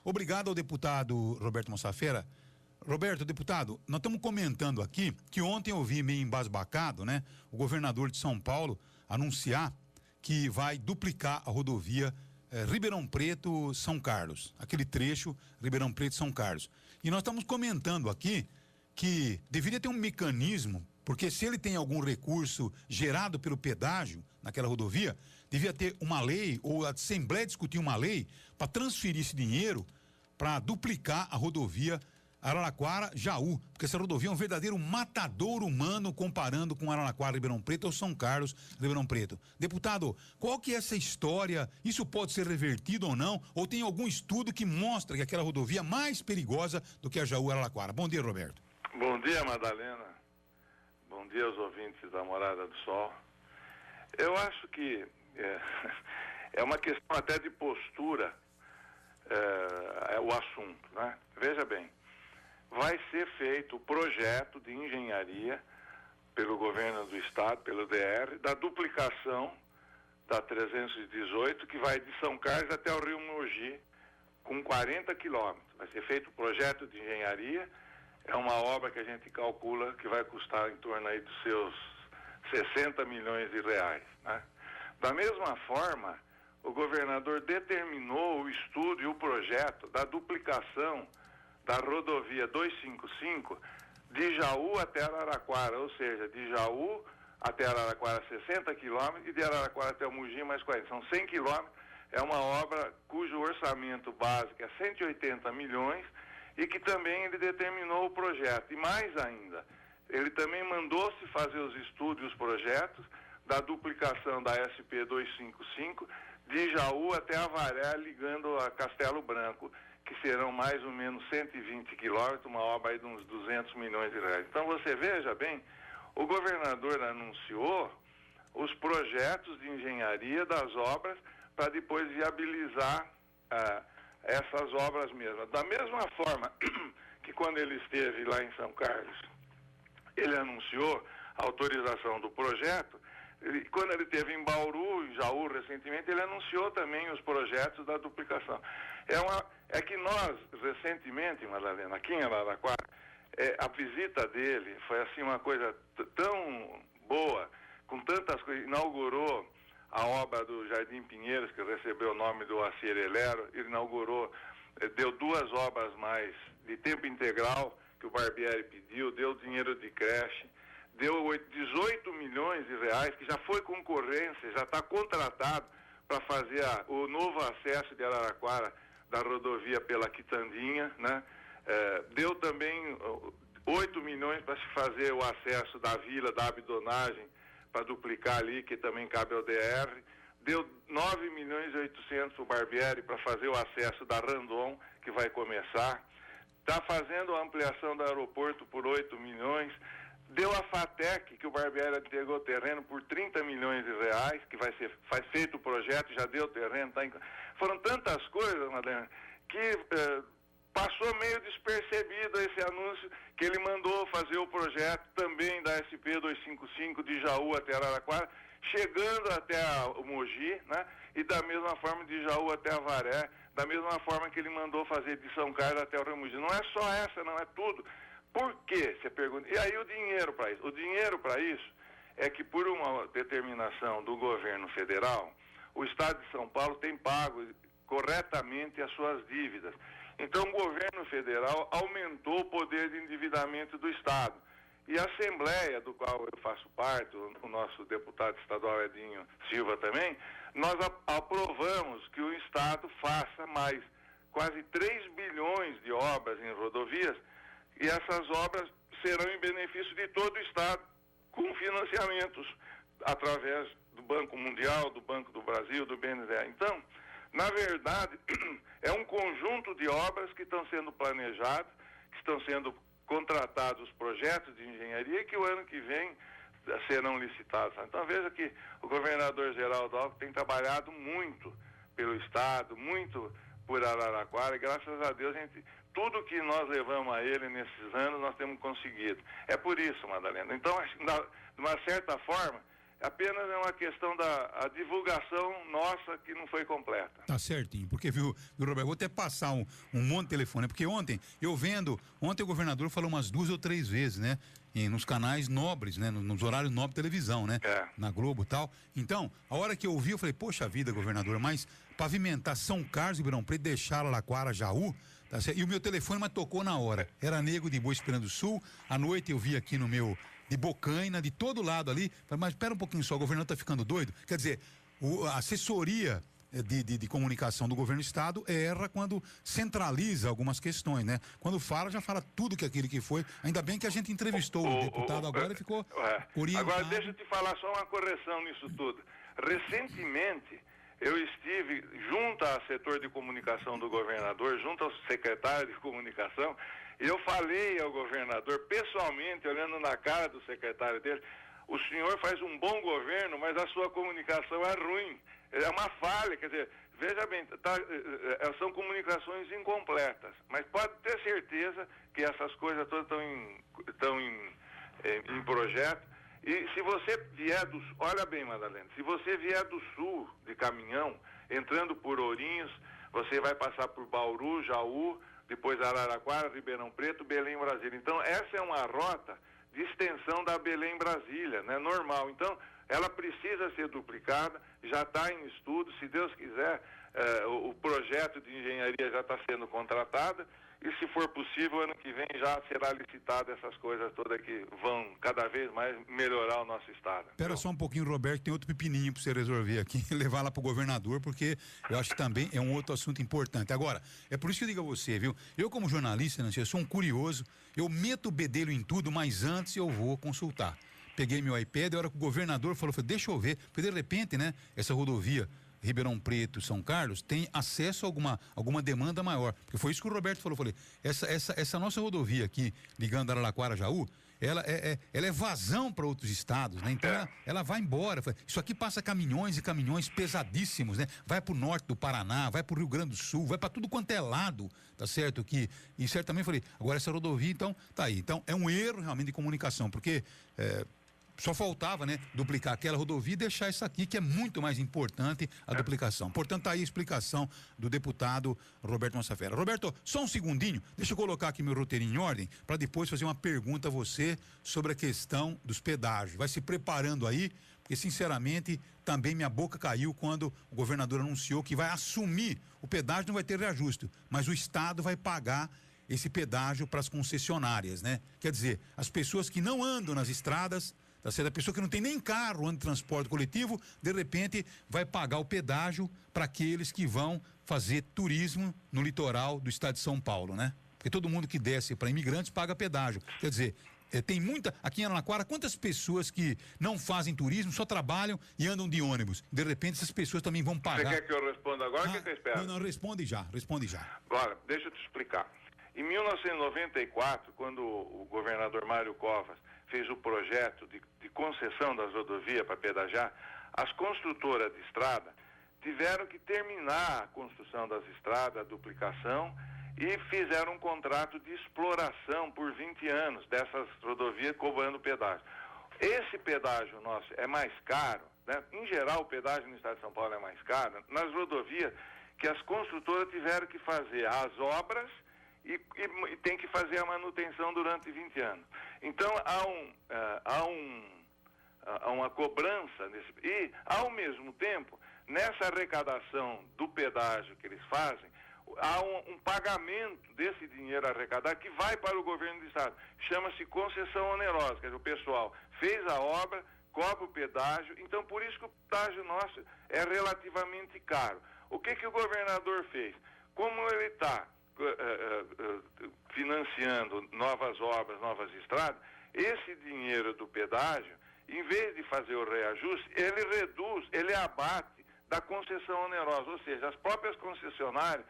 Obrigado ao deputado Roberto Mossafera. Roberto, deputado, nós estamos comentando aqui que ontem eu vi meio embasbacado, né? O governador de São Paulo anunciar que vai duplicar a rodovia Ribeirão Preto-São Carlos, aquele trecho Ribeirão Preto-São Carlos. E nós estamos comentando aqui que deveria ter um mecanismo, porque se ele tem algum recurso gerado pelo pedágio naquela rodovia, devia ter uma lei, ou a Assembleia discutir uma lei para transferir esse dinheiro para duplicar a rodovia Araraquara-Jaú, porque essa rodovia é um verdadeiro matador humano comparando com Araraquara, Ribeirão Preto ou São Carlos, Ribeirão Preto. Deputado, qual que é essa história? Isso pode ser revertido ou não? Ou tem algum estudo que mostra que aquela rodovia é mais perigosa do que a Jaú-Araraquara? Bom dia, Roberto. Bom dia, Madalena. Bom dia aos ouvintes da Morada do Sol. Eu acho que é uma questão até de postura o assunto, né? Veja bem, vai ser feito o projeto de engenharia pelo governo do estado, pelo DR, da duplicação da 318, que vai de São Carlos até o Rio Mogi, com 40 quilômetros. Vai ser feito o projeto de engenharia, é uma obra que a gente calcula que vai custar em torno aí dos seus 60 milhões de reais, né? Da mesma forma, o governador determinou o estudo e o projeto da duplicação da rodovia 255 de Jaú até Araraquara, ou seja, de Jaú até Araraquara 60 quilômetros e de Araraquara até o Mogi mais 40, são 100 quilômetros. É uma obra cujo orçamento básico é 180 milhões e que também ele determinou o projeto. E mais ainda, ele também mandou-se fazer os estudos e os projetos da duplicação da SP 255 de Jaú até Avaré, ligando a Castelo Branco, que serão mais ou menos 120 quilômetros, uma obra aí de uns 200 milhões de reais. Então você veja bem, o governador anunciou os projetos de engenharia das obras para depois viabilizar essas obras mesmas. Da mesma forma que quando ele esteve lá em São Carlos, ele anunciou a autorização do projeto, quando ele esteve em Bauru, em Jaú recentemente, ele anunciou também os projetos da duplicação. É que nós, recentemente, Madalena, aqui em Araraquara, a visita dele foi assim uma coisa tão boa, com tantas coisas, inaugurou a obra do Jardim Pinheiros, que recebeu o nome do Acir Elero, ele inaugurou, deu 2 obras mais de tempo integral, que o Barbieri pediu, deu dinheiro de creche, deu 18 milhões de reais, que já foi concorrência, já está contratado para fazer o novo acesso de Araraquara da rodovia pela Quitandinha, né? Deu também 8 milhões para se fazer o acesso da vila, da Abdonagem, para duplicar ali, que também cabe ao DR. Deu 9 milhões e 800 para o Barbieri para fazer o acesso da Randon, que vai começar. Está fazendo a ampliação do aeroporto por 8 milhões. Deu a FATEC, que o Barbieri entregou o terreno por 30 milhões de reais, que vai feito o projeto, já deu o terreno. Foram tantas coisas, Madalena, que passou meio despercebido esse anúncio que ele mandou fazer o projeto também da SP 255 de Jaú até Araraquara, chegando até o Mogi, né? E da mesma forma de Jaú até Avaré, da mesma forma que ele mandou fazer de São Carlos até o Rio Mogi. Não é só essa, não é tudo. Por quê? Você pergunta. E aí o dinheiro para isso? O dinheiro para isso é que, por uma determinação do governo federal, o Estado de São Paulo tem pago corretamente as suas dívidas. Então o governo federal aumentou o poder de endividamento do Estado. E a Assembleia, do qual eu faço parte, o nosso deputado estadual Edinho Silva também, nós aprovamos que o Estado faça mais quase 3 bilhões de obras em rodovias, e essas obras serão em benefício de todo o Estado, com financiamentos através do Banco Mundial, do Banco do Brasil, do BNDES. Então, na verdade, é um conjunto de obras que estão sendo planejadas, que estão sendo contratados os projetos de engenharia, que o ano que vem serão licitados. Então veja que o governador Geraldo Alckmin tem trabalhado muito pelo Estado, muito por Araraquara, e graças a Deus tudo que nós levamos a ele nesses anos nós temos conseguido. É por isso, Madalena. Então, de uma certa forma, apenas é uma questão da divulgação nossa que não foi completa. Tá certinho, porque viu, Roberto, vou até passar um monte de telefone, porque ontem o governador falou umas 2 ou 3 vezes, né? Nos canais nobres, né? Nos horários nobres de televisão, né? Na Globo e tal. Então, a hora que eu ouvi, eu falei, poxa vida, governador, mas pavimentar São Carlos e Ribeirão Preto, deixar Araraquara, Jaú, tá certo? E o meu telefone, mas tocou na hora. Era Nego de Boa Esperança do Sul, à noite eu vi aqui no meu, de Bocaina, de todo lado ali, falei, mas espera um pouquinho só, o governador tá ficando doido? Quer dizer, a assessoria de comunicação do governo do estado erra quando centraliza algumas questões, né? Quando fala, já fala tudo que aquilo que foi. Ainda bem que a gente entrevistou o deputado agora e ficou orientado. Agora deixa eu te falar só uma correção nisso tudo. Recentemente eu estive junto ao setor de comunicação do governador, junto ao secretário de comunicação, e eu falei ao governador pessoalmente, olhando na cara do secretário dele, o senhor faz um bom governo, mas a sua comunicação é ruim. É uma falha, quer dizer, veja bem, são comunicações incompletas, mas pode ter certeza que essas coisas todas estão em projeto. E se você vier olha bem, Madalena, se você vier do sul de caminhão, entrando por Ourinhos, você vai passar por Bauru, Jaú, depois Araraquara, Ribeirão Preto, Belém, Brasília. Então, essa é uma rota de extensão da Belém-Brasília, né? Normal. Então, ela precisa ser duplicada, já está em estudo, se Deus quiser, o projeto de engenharia já está sendo contratado, e se for possível, ano que vem já será licitada essas coisas todas que vão cada vez mais melhorar o nosso estado. Espera só um pouquinho, Roberto, tem outro pepininho para você resolver aqui, levar lá para o governador, porque eu acho que também é um outro assunto importante. Agora, é por isso que eu digo a você, viu? Eu como jornalista, né, eu sou um curioso, eu meto o bedelho em tudo, mas antes eu vou consultar. Peguei meu iPad, a hora que o governador falou, deixa eu ver, porque de repente, né, essa rodovia Ribeirão Preto, São Carlos, tem acesso a alguma demanda maior. Porque foi isso que o Roberto falou. Falei, essa nossa rodovia aqui, ligando Araraquara a Jaú, ela é vazão para outros estados, né? Então ela vai embora. Isso aqui passa caminhões e caminhões pesadíssimos, né? Vai para o norte do Paraná, vai para o Rio Grande do Sul, vai para tudo quanto é lado, tá certo? E certamente falei, agora essa rodovia, então, tá aí. Então, é um erro realmente de comunicação, porque só faltava, né, duplicar aquela rodovia e deixar isso aqui, que é muito mais importante a duplicação. Portanto, tá aí a explicação do deputado Roberto Mosafera. Roberto, só um segundinho, deixa eu colocar aqui meu roteirinho em ordem, para depois fazer uma pergunta a você sobre a questão dos pedágios. Vai se preparando aí, porque sinceramente também minha boca caiu quando o governador anunciou que vai assumir o pedágio, não vai ter reajuste, mas o estado vai pagar esse pedágio para as concessionárias, né? Quer dizer, as pessoas que não andam nas estradas, tá certo? A pessoa que não tem nem carro, anda de transporte coletivo, de repente vai pagar o pedágio para aqueles que vão fazer turismo no litoral do estado de São Paulo, né? Porque todo mundo que desce para imigrantes paga pedágio. Quer dizer, tem muita, aqui em Araraquara, quantas pessoas que não fazem turismo, só trabalham e andam de ônibus? De repente essas pessoas também vão pagar. Você quer que eu responda agora ou quer que eu espere? Não, responde já. Olha, deixa eu te explicar. Em 1994, quando o governador Mário Covas fez o projeto de concessão das rodovias para pedagiar, as construtoras de estrada tiveram que terminar a construção das estradas, a duplicação, e fizeram um contrato de exploração por 20 anos dessas rodovias cobrando pedágio. Esse pedágio nosso é mais caro, né? Em geral o pedágio no estado de São Paulo é mais caro, nas rodovias que as construtoras tiveram que fazer as obras e tem que fazer a manutenção durante 20 anos. Então, há uma cobrança, e, ao mesmo tempo, nessa arrecadação do pedágio que eles fazem, há um pagamento desse dinheiro arrecadado que vai para o governo do estado. Chama-se concessão onerosa, quer dizer, o pessoal fez a obra, cobra o pedágio, então por isso que o pedágio nosso é relativamente caro. O que o governador fez? Como ele está financiando novas obras, novas estradas, esse dinheiro do pedágio, em vez de fazer o reajuste, ele reduz, ele abate da concessão onerosa, ou seja, as próprias concessionárias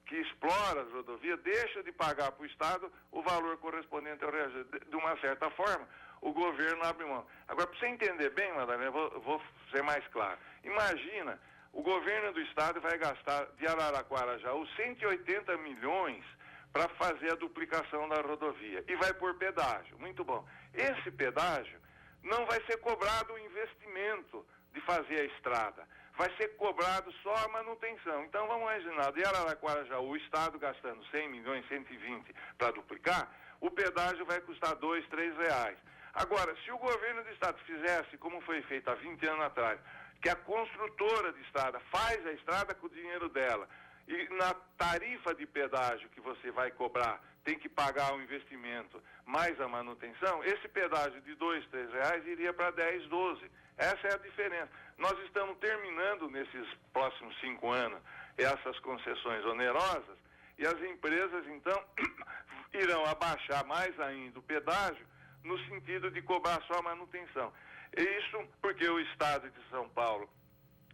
que exploram as rodovias deixam de pagar para o Estado o valor correspondente ao reajuste. De uma certa forma, o governo abre mão. Agora, para você entender bem, Madalena, eu vou ser mais claro. Imagina, o governo do estado vai gastar de Araraquara a Jaú 180 milhões para fazer a duplicação da rodovia e vai por pedágio. Muito bom. Esse pedágio não vai ser cobrado o investimento de fazer a estrada. Vai ser cobrado só a manutenção. Então, vamos imaginar, de Araraquara já o Estado gastando 100 milhões, 120 para duplicar, o pedágio vai custar R$2, R$3. Agora, se o governo do Estado fizesse, como foi feito há 20 anos atrás, que a construtora de estrada faz a estrada com o dinheiro dela, e na tarifa de pedágio que você vai cobrar, tem que pagar o investimento mais a manutenção, esse pedágio de R$2, R$3 iria para 10, 12. Essa é a diferença. Nós estamos terminando nesses próximos 5 anos essas concessões onerosas e as empresas, então, irão abaixar mais ainda o pedágio no sentido de cobrar só a manutenção. Isso porque o Estado de São Paulo,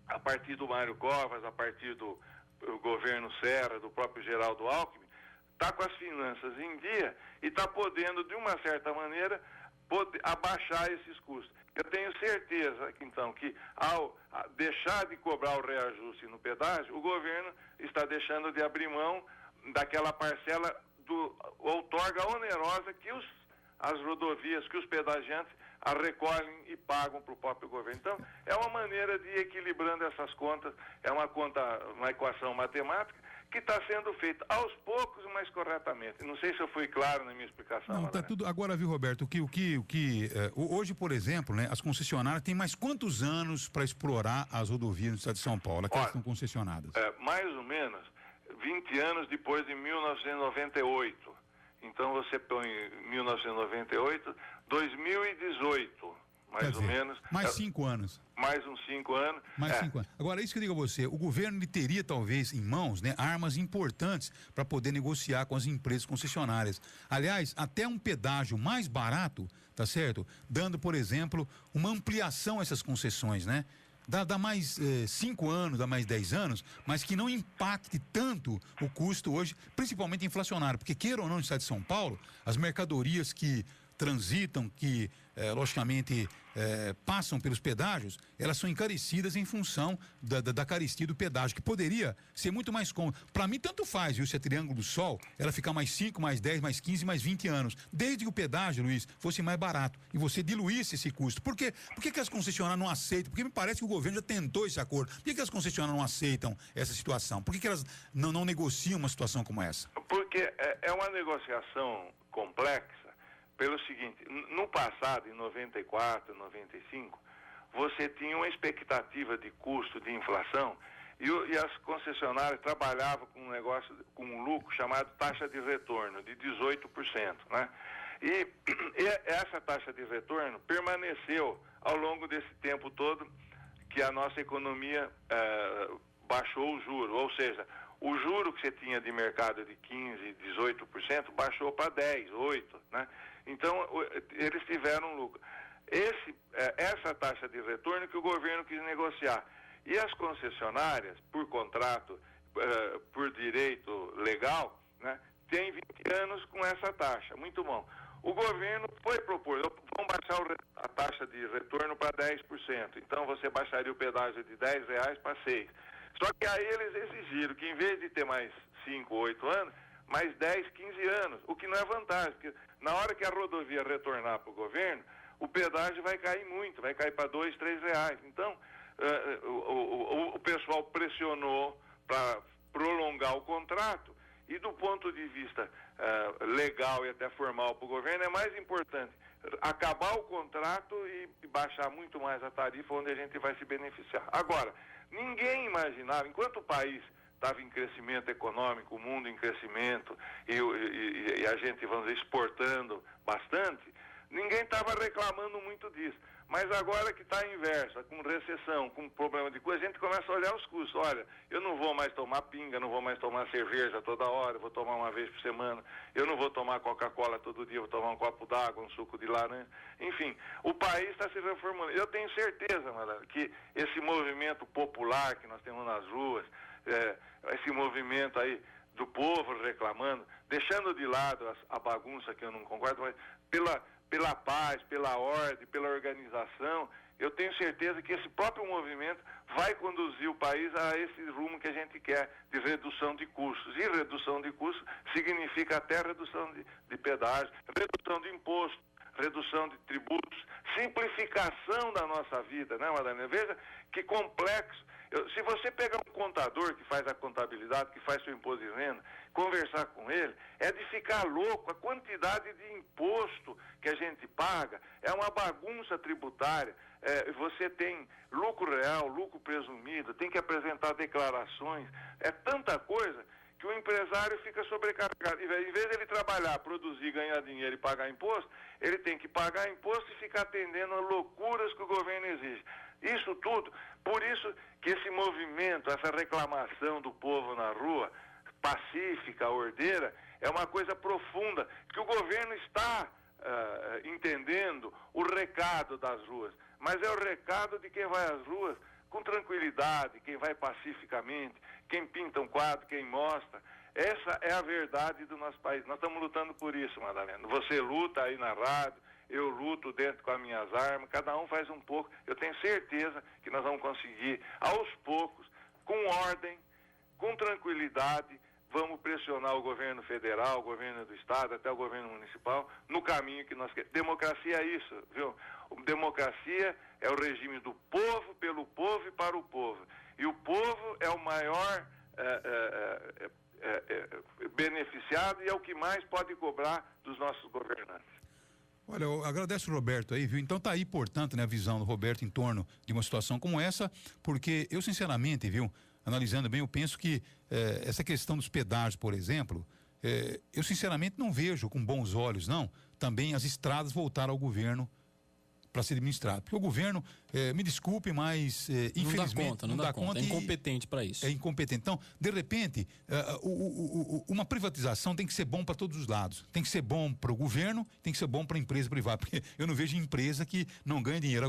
a partir do Mário Covas, a partir do governo Serra, do próprio Geraldo Alckmin, está com as finanças em dia e está podendo, de uma certa maneira, abaixar esses custos. Eu tenho certeza, então, que ao deixar de cobrar o reajuste no pedágio, o governo está deixando de abrir mão daquela parcela do outorga onerosa que as rodovias, que os pedagiantes recolhem e pagam para o próprio governo. Então, é uma maneira de ir equilibrando essas contas, é uma equação matemática que está sendo feita aos poucos, mas corretamente. Não sei se eu fui claro na minha explicação. Não, está tudo. Agora, viu, Roberto, hoje, por exemplo, né, as concessionárias têm mais quantos anos para explorar as rodovias no estado de São Paulo, aquelas que estão concessionadas? Mais ou menos 20 anos depois de 1998. Então você põe 1998, 2018, mais ou menos. Mais 5 anos. Mais uns 5 anos. Mais 5 anos. Agora, isso que eu digo a você, o governo ele teria talvez em mãos, né, armas importantes para poder negociar com as empresas concessionárias. Aliás, até um pedágio mais barato, tá certo? Dando, por exemplo, uma ampliação a essas concessões, né? Dá mais 5 anos, dá mais 10 anos, mas que não impacte tanto o custo hoje, principalmente inflacionário, porque queira ou não no estado de São Paulo, as mercadorias que transitam, que logicamente passam pelos pedágios, elas são encarecidas em função da carestia do pedágio, que poderia ser muito mais cômodo. Para mim, tanto faz, viu, se é Triângulo do Sol, ela ficar mais 5, mais 10, mais 15, mais 20 anos, desde que o pedágio, Luiz, fosse mais barato e você diluísse esse custo. Por quê? Por que as concessionárias não aceitam? Porque me parece que o governo já tentou esse acordo. Por que as concessionárias não aceitam essa situação? Por que elas não negociam uma situação como essa? Porque é uma negociação complexa. Pelo seguinte, no passado, em 94, 95, você tinha uma expectativa de custo de inflação e as concessionárias trabalhavam com um negócio, com um lucro chamado taxa de retorno, de 18%, né? E essa taxa de retorno permaneceu ao longo desse tempo todo que a nossa economia baixou o juro, ou seja, o juro que você tinha de mercado de 15%, 18% baixou para 10%, 8%, né? Então, eles tiveram lucro. Essa taxa de retorno que o governo quis negociar. E as concessionárias, por contrato, por direito legal, né, têm 20 anos com essa taxa. Muito bom. O governo foi propor, vamos baixar a taxa de retorno para 10%. Então, você baixaria o pedágio de R$10 para 6%. Só que aí eles exigiram que, em vez de ter mais 5, 8 anos, mais 10, 15 anos, o que não é vantagem, porque na hora que a rodovia retornar para o governo, o pedágio vai cair muito, vai cair para R$2, R$3. Então, o pessoal pressionou para prolongar o contrato e do ponto de vista legal e até formal para o governo é mais importante acabar o contrato e baixar muito mais a tarifa onde a gente vai se beneficiar. Agora, ninguém imaginava, enquanto o país estava em crescimento econômico, o mundo em crescimento e a gente, vamos dizer, exportando bastante, ninguém estava reclamando muito disso. Mas agora que está inverso, com recessão, com problema de coisa, a gente começa a olhar os custos. Olha, eu não vou mais tomar pinga, não vou mais tomar cerveja toda hora, vou tomar uma vez por semana, eu não vou tomar Coca-Cola todo dia, vou tomar um copo d'água, um suco de laranja. Enfim, o país está se reformando. Eu tenho certeza, Madalena, que esse movimento popular que nós temos nas ruas, esse movimento aí do povo reclamando, deixando de lado a bagunça que eu não concordo, mas pela paz, pela ordem, pela organização, eu tenho certeza que esse próprio movimento vai conduzir o país a esse rumo que a gente quer, de redução de custos. E redução de custos significa até redução de pedágio, redução de imposto, redução de tributos, simplificação da nossa vida, né, Madalena? Veja que complexo. Se você pegar um contador que faz a contabilidade, que faz seu imposto de renda, conversar com ele, é de ficar louco. A quantidade de imposto que a gente paga é uma bagunça tributária. Você tem lucro real, lucro presumido, tem que apresentar declarações. É tanta coisa que o empresário fica sobrecarregado. Em vez de ele trabalhar, produzir, ganhar dinheiro e pagar imposto, ele tem que pagar imposto e ficar atendendo a loucuras que o governo exige. Isso tudo, por isso que esse movimento, essa reclamação do povo na rua, pacífica, ordeira, é uma coisa profunda, que o governo está entendendo o recado das ruas, mas é o recado de quem vai às ruas com tranquilidade, quem vai pacificamente, quem pinta um quadro, quem mostra. Essa é a verdade do nosso país. Nós estamos lutando por isso, Madalena. Você luta aí na rádio, eu luto dentro com as minhas armas, cada um faz um pouco. Eu tenho certeza que nós vamos conseguir, aos poucos, com ordem, com tranquilidade, vamos pressionar o governo federal, o governo do estado, até o governo municipal, no caminho que nós queremos. Democracia é isso, viu? Democracia é o regime do povo, pelo povo e para o povo. E o povo é o maior beneficiado e é o que mais pode cobrar dos nossos governantes. Olha, eu agradeço o Roberto aí, viu? Então tá aí, portanto, né, a visão do Roberto em torno de uma situação como essa, porque eu sinceramente, viu, analisando bem, eu penso que essa questão dos pedágios, por exemplo, eu sinceramente não vejo com bons olhos, não, também as estradas voltar ao governo para ser administrado. Porque o governo, me desculpe, mas infelizmente não dá conta. É incompetente para isso. É incompetente. Então, de repente, uma privatização tem que ser bom para todos os lados. Tem que ser bom para o governo, tem que ser bom para a empresa privada. Porque eu não vejo empresa que não ganha dinheiro.